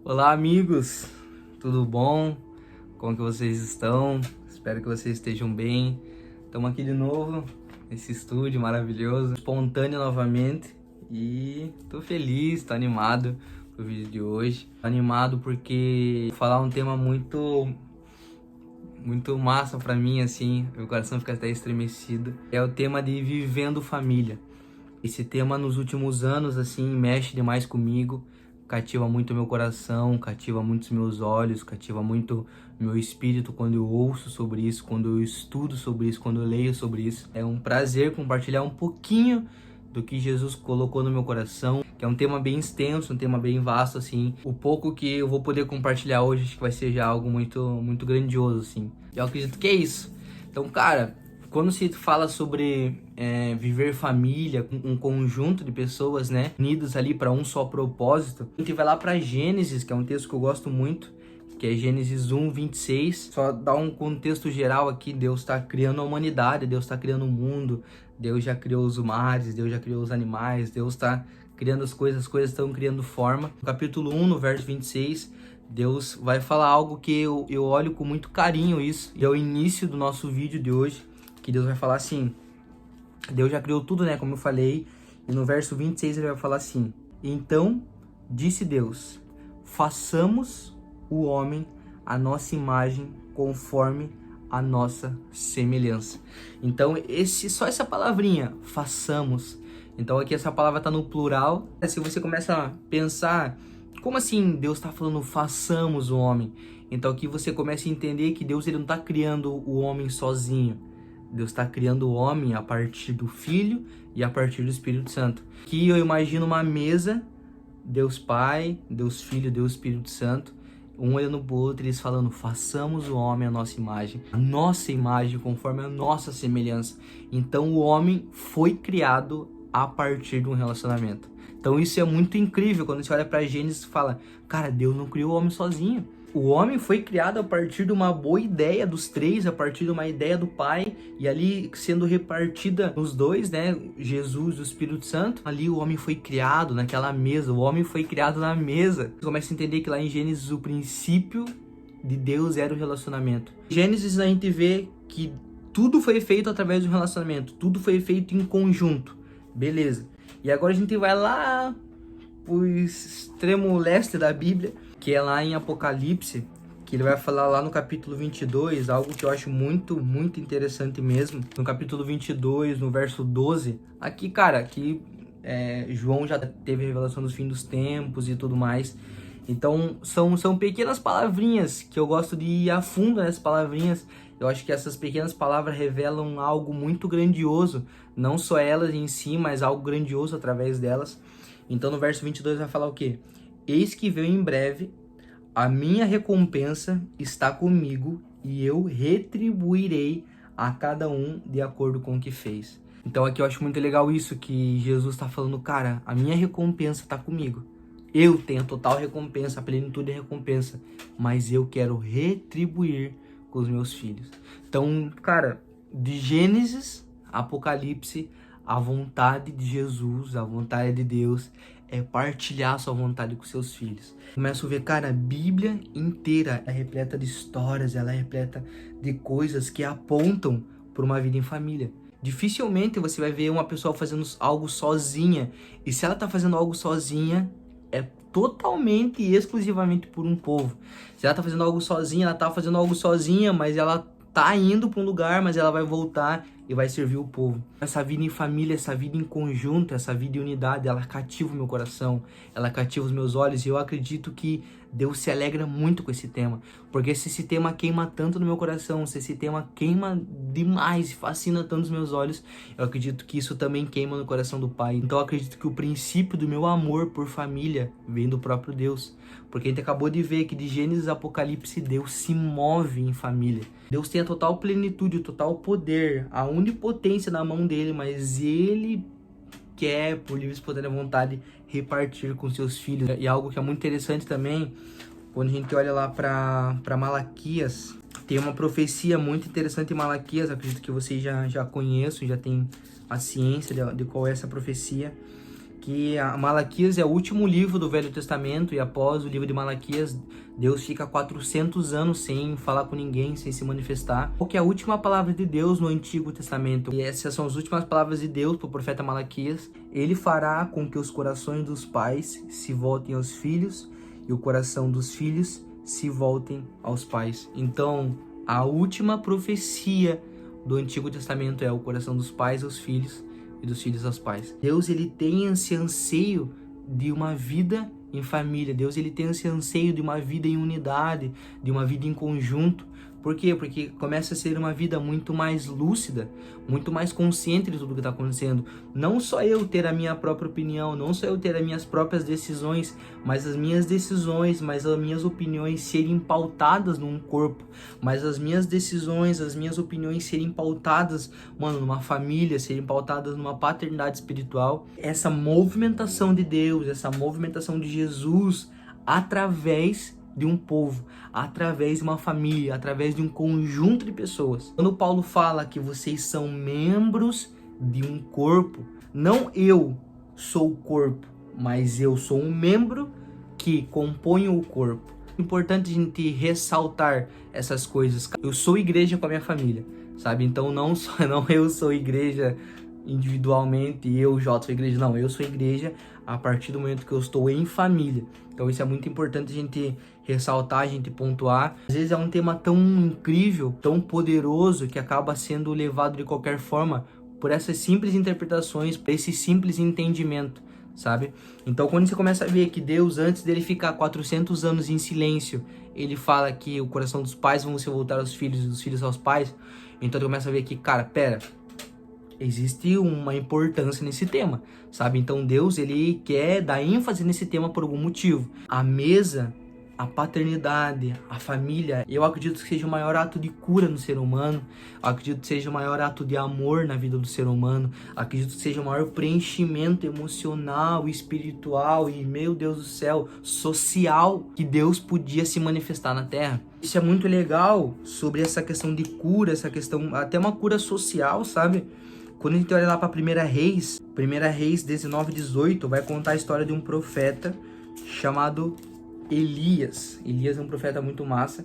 Olá, amigos, tudo bom? Como que vocês estão? Espero que vocês estejam bem. Estamos aqui de novo nesse estúdio maravilhoso, espontâneo novamente, e tô feliz, tô animado pro vídeo de hoje. Tô animado porque vou falar um tema muito massa pra mim, assim, meu coração fica até estremecido. É o tema de vivendo família. Esse tema nos últimos anos, assim, mexe demais comigo, cativa muito meu coração, cativa muito os meus olhos, cativa muito meu espírito quando eu ouço sobre isso, quando eu estudo sobre isso, quando eu leio sobre isso. É um prazer compartilhar um pouquinho do que Jesus colocou no meu coração, que é um tema bem extenso, um tema bem vasto, assim. O pouco que eu vou poder compartilhar hoje, acho que vai ser já algo muito grandioso, assim. Eu acredito que é isso. Então, cara, quando se fala sobre viver família, um conjunto de pessoas, né, unidas ali para um só propósito, a gente vai lá para Gênesis, que é um texto que eu gosto muito, que é Gênesis 1:26. Só dar um contexto geral aqui: Deus está criando a humanidade, Deus está criando o mundo, Deus já criou os mares, Deus já criou os animais, Deus está criando as coisas estão criando forma. No capítulo 1, no verso 26, Deus vai falar algo que eu olho com muito carinho isso, e é o início do nosso vídeo de hoje, que Deus vai falar assim, Deus já criou tudo, né, como eu falei, e no verso 26 ele vai falar assim: então disse Deus, façamos o homem à nossa imagem, conforme a nossa semelhança. Então só essa palavrinha, façamos. Então aqui essa palavra está no plural. Se você começa a pensar, como assim Deus está falando façamos o homem? Então aqui você começa a entender que Deus ele não está criando o homem sozinho. Deus está criando o homem a partir do Filho e a partir do Espírito Santo. Aqui eu imagino uma mesa, Deus Pai, Deus Filho, Deus Espírito Santo, um olhando pro outro, eles falando, façamos o homem a nossa imagem conforme a nossa semelhança. Então o homem foi criado a partir de um relacionamento. Então isso é muito incrível quando você olha para Gênesis e fala, cara, Deus não criou o homem sozinho. O homem foi criado a partir de uma boa ideia dos três, a partir de uma ideia do Pai, e ali sendo repartida nos dois, né, Jesus e o Espírito Santo, ali o homem foi criado naquela mesa, o homem foi criado na mesa. Você começa a entender que lá em Gênesis o princípio de Deus era o relacionamento. Em Gênesis a gente vê que tudo foi feito através do relacionamento, tudo foi feito em conjunto, beleza. E agora a gente vai lá pro extremo leste da Bíblia, que é lá em Apocalipse, que ele vai falar lá no capítulo 22, algo que eu acho muito interessante mesmo. No capítulo 22, no verso 12, aqui, cara, aqui João já teve a revelação dos fins dos tempos e tudo mais. Então, são pequenas palavrinhas que eu gosto de ir a fundo nessas palavrinhas. Eu acho que essas pequenas palavras revelam algo muito grandioso, não só elas em si, mas algo grandioso através delas. Então, no verso 22 vai falar o quê? Eis que veio em breve, a minha recompensa está comigo e eu retribuirei a cada um de acordo com o que fez. Então aqui eu acho muito legal isso, que Jesus está falando, cara, a minha recompensa está comigo. Eu tenho a total recompensa, a plenitude de recompensa, mas eu quero retribuir com os meus filhos. Então, cara, de Gênesis a Apocalipse, a vontade de Jesus, a vontade de Deus é partilhar sua vontade com seus filhos. Começo a ver, cara, a Bíblia inteira é repleta de histórias, ela é repleta de coisas que apontam para uma vida em família. Dificilmente você vai ver uma pessoa fazendo algo sozinha, e se ela tá fazendo algo sozinha, é totalmente e exclusivamente por um povo. Se ela tá fazendo algo sozinha, ela tá fazendo algo sozinha, mas ela tá indo para um lugar, mas ela vai voltar e vai servir o povo. Essa vida em família, essa vida em conjunto, essa vida em unidade, ela cativa o meu coração, ela cativa os meus olhos, e eu acredito que Deus se alegra muito com esse tema, porque se esse tema queima tanto no meu coração, se esse tema queima demais e fascina tanto os meus olhos, eu acredito que isso também queima no coração do Pai. Então eu acredito que o princípio do meu amor por família vem do próprio Deus, porque a gente acabou de ver que de Gênesis a Apocalipse Deus se move em família. Deus tem a total plenitude, o total poder, a onipotência na mão dele, mas ele quer, por livre e espontânea vontade, repartir com seus filhos. E algo que é muito interessante também, quando a gente olha lá para Malaquias, tem uma profecia muito interessante em Malaquias, acredito que vocês já conheçam, já tem a ciência de qual é essa profecia, que Malaquias é o último livro do Velho Testamento, e após o livro de Malaquias, Deus fica 400 anos sem falar com ninguém, sem se manifestar. Porque é a última palavra de Deus no Antigo Testamento, e essas são as últimas palavras de Deus para o profeta Malaquias. Ele fará com que os corações dos pais se voltem aos filhos, e o coração dos filhos se voltem aos pais. Então, a última profecia do Antigo Testamento é o coração dos pais aos filhos e dos filhos aos pais. Deus, ele tem esse anseio de uma vida em família. Deus, ele tem esse anseio de uma vida em unidade, de uma vida em conjunto. Por quê? Porque começa a ser uma vida muito mais lúcida, muito mais consciente de tudo que está acontecendo. Não só eu ter a minha própria opinião, não só eu ter as minhas próprias decisões, mas as minhas decisões, mas as minhas opiniões serem pautadas num corpo, mas as minhas decisões, as minhas opiniões serem pautadas, mano, numa família, serem pautadas numa paternidade espiritual. Essa movimentação de Deus, essa movimentação de Jesus através de um povo, através de uma família, através de um conjunto de pessoas. Quando Paulo fala que vocês são membros de um corpo, não eu sou o corpo, mas eu sou um membro que compõe o corpo. É importante a gente ressaltar essas coisas. Eu sou igreja com a minha família, sabe? Então não eu sou igreja individualmente e eu, Jota, sou igreja. Não, eu sou igreja a partir do momento que eu estou em família. Então isso é muito importante a gente ressaltar, a gente pontuar. Às vezes é um tema tão incrível, tão poderoso, que acaba sendo levado de qualquer forma por essas simples interpretações, por esse simples entendimento, sabe? Então quando você começa a ver que Deus, antes dele ficar 400 anos em silêncio, ele fala que o coração dos pais vão se voltar aos filhos e dos filhos aos pais. Então você começa a ver que, cara, pera, existe uma importância nesse tema, sabe? Então Deus, ele quer dar ênfase nesse tema por algum motivo. A mesa, a paternidade, a família, eu acredito que seja o maior ato de cura no ser humano. Eu acredito que seja o maior ato de amor na vida do ser humano. Eu acredito que seja o maior preenchimento emocional, espiritual e, meu Deus do céu, social que Deus podia se manifestar na Terra. Isso é muito legal sobre essa questão de cura, essa questão, até uma cura social, sabe? Quando a gente olha lá para 1 Reis 19:18, vai contar a história de um profeta chamado Elias. Elias é um profeta muito massa,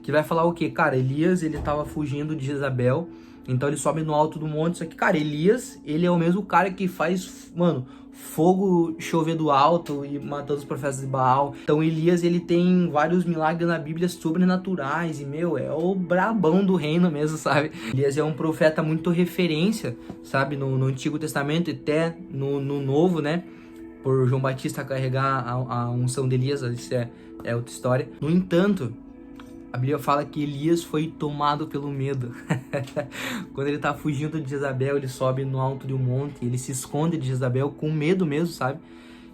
que vai falar o quê? Cara, Elias, ele tava fugindo de Jezabel, então ele sobe no alto do monte. Só que, cara, Elias, ele é o mesmo cara que faz, mano, fogo chover do alto e matando os profetas de Baal. Então Elias, ele tem vários milagres na Bíblia sobrenaturais e, meu, é o brabão do reino mesmo, sabe? Elias é um profeta muito referência, sabe, no Antigo Testamento e até no Novo, né? Por João Batista carregar a unção de Elias, isso é outra história. No entanto, a Bíblia fala que Elias foi tomado pelo medo. Quando ele tá fugindo de Jezabel, ele sobe no alto de um monte, ele se esconde de Jezabel com medo mesmo, sabe?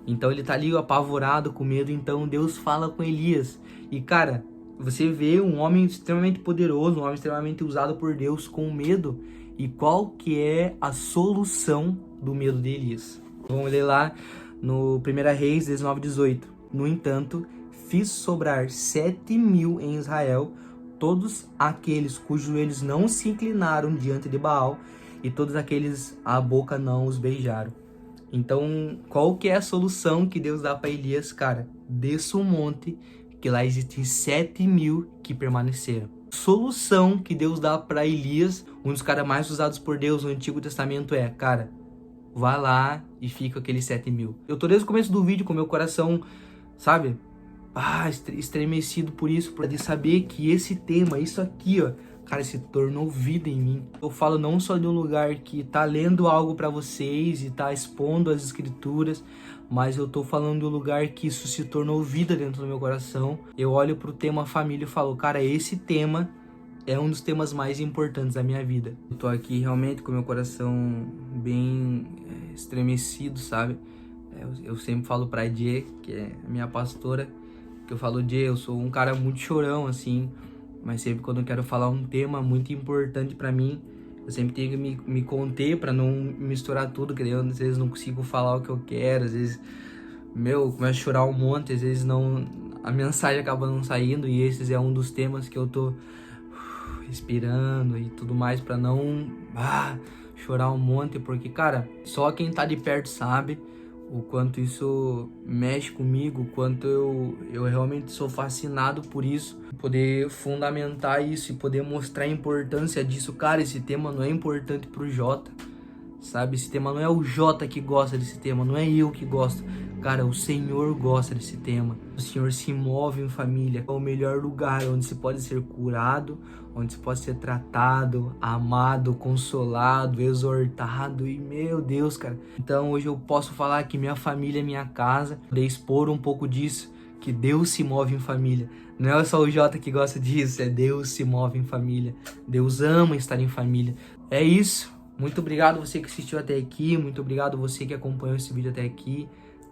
Então ele tá ali apavorado, com medo, então Deus fala com Elias. E cara, você vê um homem extremamente poderoso, um homem extremamente usado por Deus com medo. E qual que é a solução do medo de Elias? Vamos ler lá no 1 Reis 19:18. No entanto, fiz sobrar 7.000 em Israel, todos aqueles cujos joelhos não se inclinaram diante de Baal, e todos aqueles a boca não os beijaram. Então, qual que é a solução que Deus dá para Elias? Cara, desça um monte, que lá existem 7.000 que permaneceram. Solução que Deus dá para Elias, um dos caras mais usados por Deus no Antigo Testamento é, cara, vá lá e fica com aqueles 7.000. Eu tô desde o começo do vídeo com meu coração, sabe, estremecido por isso, por de saber que esse tema, isso aqui, ó, cara, se tornou vida em mim. Eu falo não só de um lugar que tá lendo algo pra vocês e tá expondo as escrituras, mas eu tô falando de um lugar que isso se tornou vida dentro do meu coração. Eu olho pro tema família e falo, cara, esse tema é um dos temas mais importantes da minha vida. Eu tô aqui realmente com meu coração bem estremecido, sabe? Eu sempre falo pra Dê, que é minha pastora, que eu falo, Dê, eu sou um cara muito chorão, assim, mas sempre quando eu quero falar um tema muito importante pra mim, eu sempre tenho que me conter pra não misturar tudo, que eu, às vezes não consigo falar o que eu quero, às vezes, eu começo a chorar um monte, às vezes não, a mensagem acaba não saindo, e esse é um dos temas que eu tô respirando e tudo mais pra não chorar um monte, porque, cara, só quem tá de perto sabe o quanto isso mexe comigo, o quanto eu realmente sou fascinado por isso, poder fundamentar isso e poder mostrar a importância disso. Cara, esse tema não é importante pro Jota, sabe? Esse tema não é o Jota que gosta desse tema, não é eu que gosto. Cara, o Senhor gosta desse tema. O Senhor se move em família. É o melhor lugar onde se pode ser curado, onde se pode ser tratado, amado, consolado, exortado. E meu Deus, cara. Então hoje eu posso falar que minha família é minha casa. Poder expor um pouco disso, que Deus se move em família. Não é só o Jota que gosta disso, é Deus se move em família. Deus ama estar em família. É isso. Muito obrigado você que assistiu até aqui, muito obrigado você que acompanhou esse vídeo até aqui.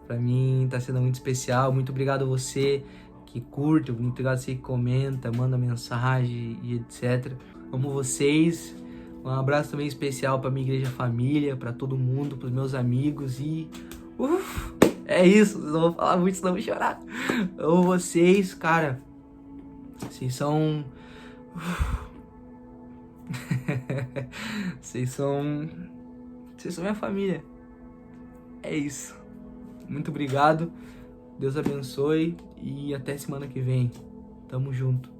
Pra mim tá sendo muito especial. Muito obrigado você que curte, muito obrigado você que comenta, manda mensagem e etc. Amo vocês. Um abraço também especial pra minha igreja família, pra todo mundo, pros meus amigos e... é isso, não vou falar muito senão eu vou chorar. Amo vocês, cara. Vocês são... Vocês são minha família. É isso. Muito obrigado. Deus abençoe e até semana que vem. Tamo junto.